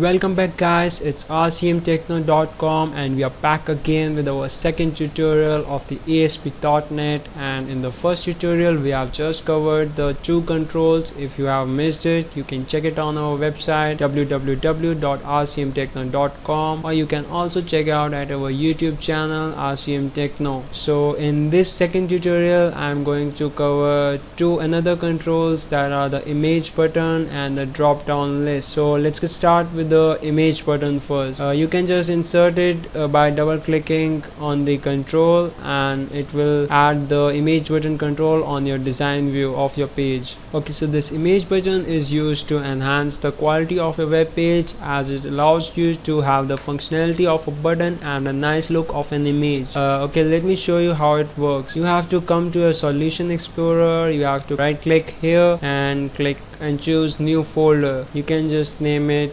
Welcome back guys, it's rcmtechno.com and we are back again with our second tutorial of the ASP.NET. And in the first tutorial we have just covered the two controls. If you have missed it, you can check it on our website www.rcmtechno.com, or you can also check out at our YouTube channel RCM Techno. So in this second tutorial I'm going to cover two another controls, that are the image button and the drop down list. So let's get started with the image button first. You can just insert it by double clicking on the control, and it will add the image button control on your design view of your page. Okay, so this image button is used to enhance the quality of a web page, as it allows you to have the functionality of a button and a nice look of an image. Okay, let me show you how it works. You have to come to a solution explorer. You have to right click here and click and choose new folder. You can just name it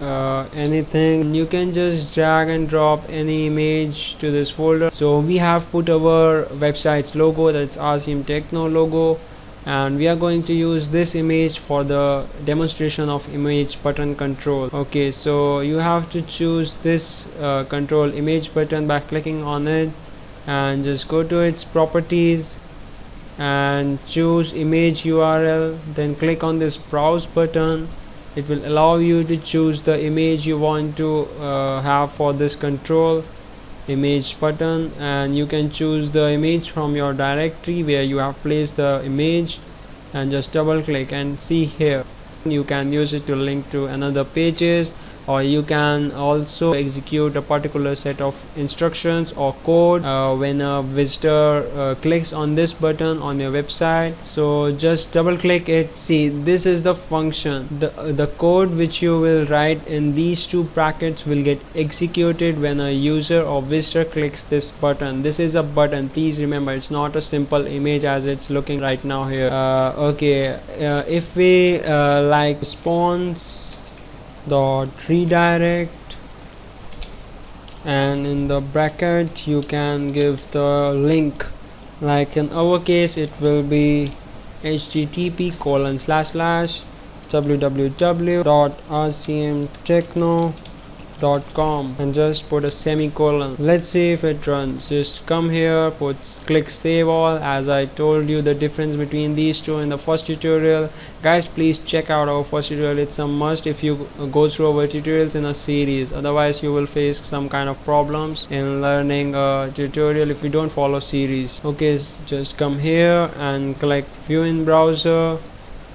anything. You can just drag and drop any image to this folder. So we have put our website's logo, that's RCM Techno logo, and we are going to use this image for the demonstration of image button control. Okay, so you have to choose this control image button by clicking on it, and just go to its properties and choose image URL, then click on this browse button. It will allow you to choose the image you want to have for this control image button, and you can choose the image from your directory where you have placed the image, and just double click and see here. You can use it to link to another pages, or you can also execute a particular set of instructions or code when a visitor clicks on this button on your website. So just double click it. See, this is the function. The code which you will write in these two brackets will get executed when a user or visitor clicks this button. This is a button, please remember, it's not a simple image as it's looking right now here. Okay, if we like response dot redirect, and in the bracket you can give the link, like in our case it will be http://www.rcmtechno.com, and just put a semicolon. Let's see if it runs. Just come here, click save all. As I told you the difference between these two in the first tutorial, guys, please check out our first tutorial. It's a must if you go through our tutorials in a series, otherwise you will face some kind of problems in learning a tutorial if you don't follow series. Okay, just come here and click view in browser,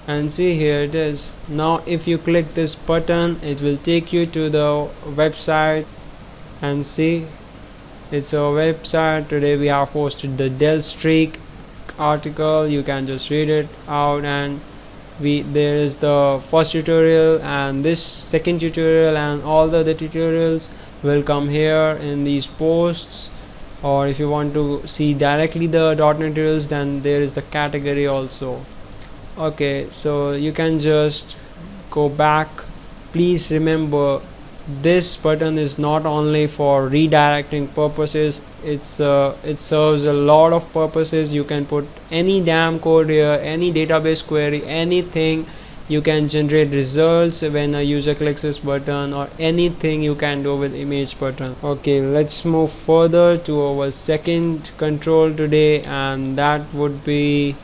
and see, here it is. Now if you click this button, it will take you to the website, and see, it's a website. Today we have posted the Dell Streak article. You can just read it out, and there is the first tutorial and this second tutorial, and all the other tutorials will come here in these posts. Or if you want to see directly the .NET tutorials, then there is the category also. Okay, so you can just go back. Please remember, this button is not only for redirecting purposes, it serves a lot of purposes. You can put any damn code here, any database query, anything. You can generate results when a user clicks this button, or anything you can do with image button. Okay, let's move further to our second control today, and that would be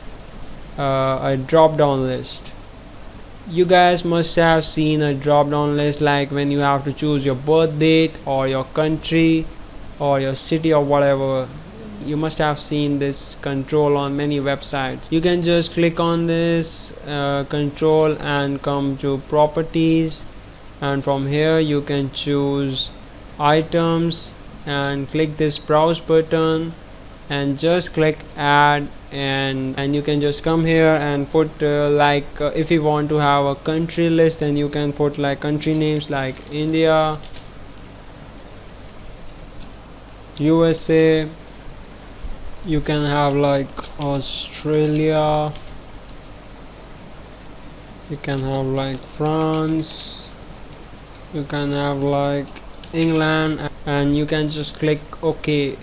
a drop down list. You guys must have seen a drop down list, like when you have to choose your birth date or your country or your city or whatever. You must have seen this control on many websites. You can just click on this control and come to properties, and from here you can choose items and click this browse button and just click add, and you can just come here and put if you want to have a country list, then you can put like country names like India, USA. You can have like Australia, you can have like France, you can have like England, and you can just click OK,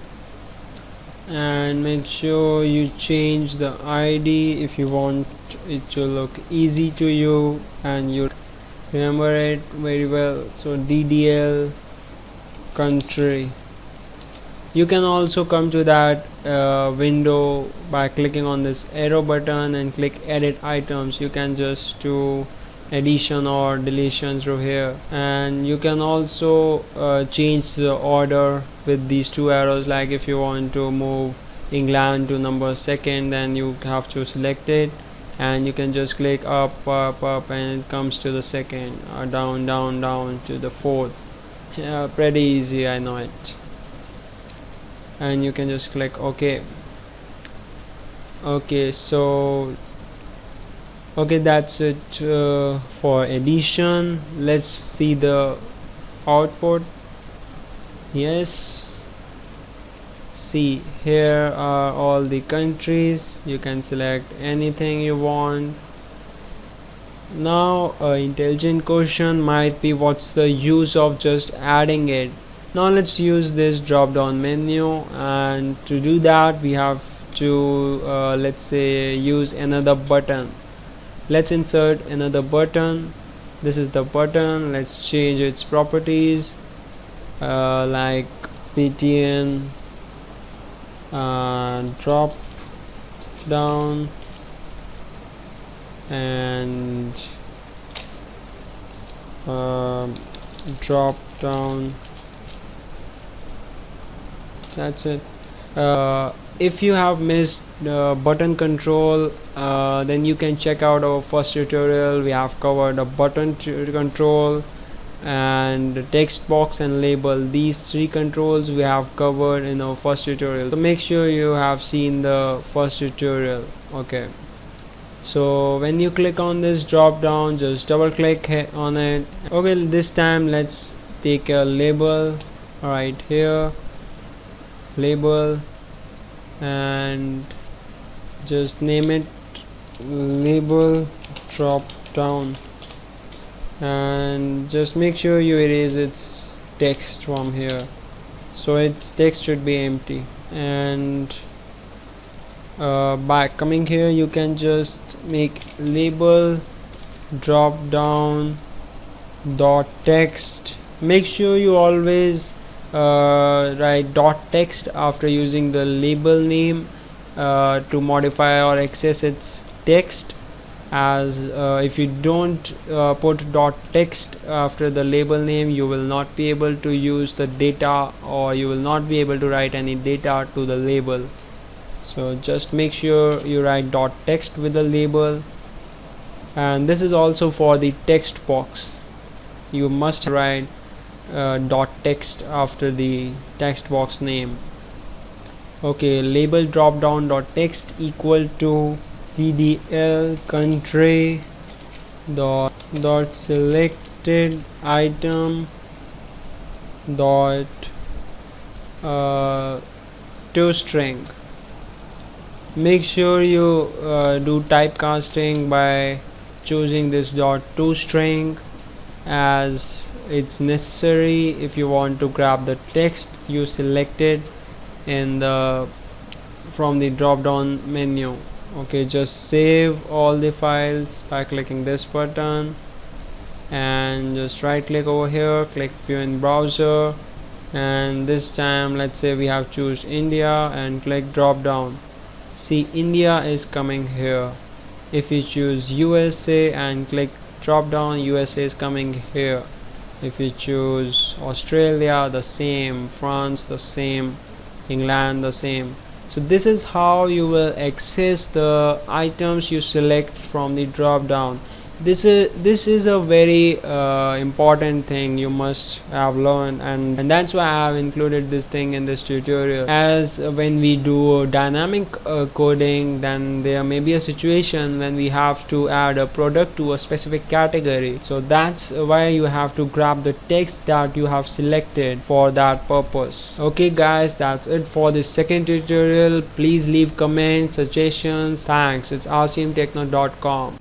and make sure you change the ID if you want it to look easy to you, and you remember it very well. So DDL country. You can also come to that window by clicking on this arrow button and click edit items. You can just do addition or deletion through here, and you can also change the order with these two arrows. Like if you want to move England to number 2nd, then you have to select it, and you can just click up and it comes to the 2nd, or down to the 4th. Yeah, pretty easy, I know it. And you can just click OK. So that's it for addition. Let's see the output. Yes, see, here are all the countries. You can select anything you want. Now intelligent question might be, what's the use of just adding it? Now let's use this drop down menu, and to do that we have to let's say use another button. Let's insert another button. This is the button. Let's change its properties like PTN drop down and drop down. That's it. If you have missed button control, then you can check out our first tutorial. We have covered a button control and text box and label. These 3 controls we have covered in our first tutorial, so make sure you have seen the first tutorial. Okay, so when you click on this drop down, just double click on it. Okay, this time let's take a label right here, label, and just name it label drop down, and just make sure you erase its text from here, so its text should be empty. And by coming here, you can just make label drop down dot text. Make sure you always write dot text after using the label name to modify or access its text, as if you don't put dot text after the label name, you will not be able to use the data, or you will not be able to write any data to the label. So just make sure you write dot text with the label. And this is also for the text box. You must write dot text after the text box name. Okay, label drop down dot text equal to DDL country dot selected item dot toString. Make sure you do typecasting by choosing this dot toString, as it's necessary if you want to grab the text you selected in the from the drop down menu. Okay, just save all the files by clicking this button, and just right click over here, click view in browser, and this time let's say we have choose India and click drop down. See, India is coming here. If you choose USA and click drop down, USA is coming here. If you choose Australia, the same, France the same, England the same. So this is how you will access the items you select from the drop down. This is a very important thing you must have learned, and that's why I have included this thing in this tutorial, as when we do dynamic coding, then there may be a situation when we have to add a product to a specific category. So that's why you have to grab the text that you have selected for that purpose. Okay guys, that's it for this second tutorial. Please leave comments, suggestions. Thanks. It's rcmtechno.com.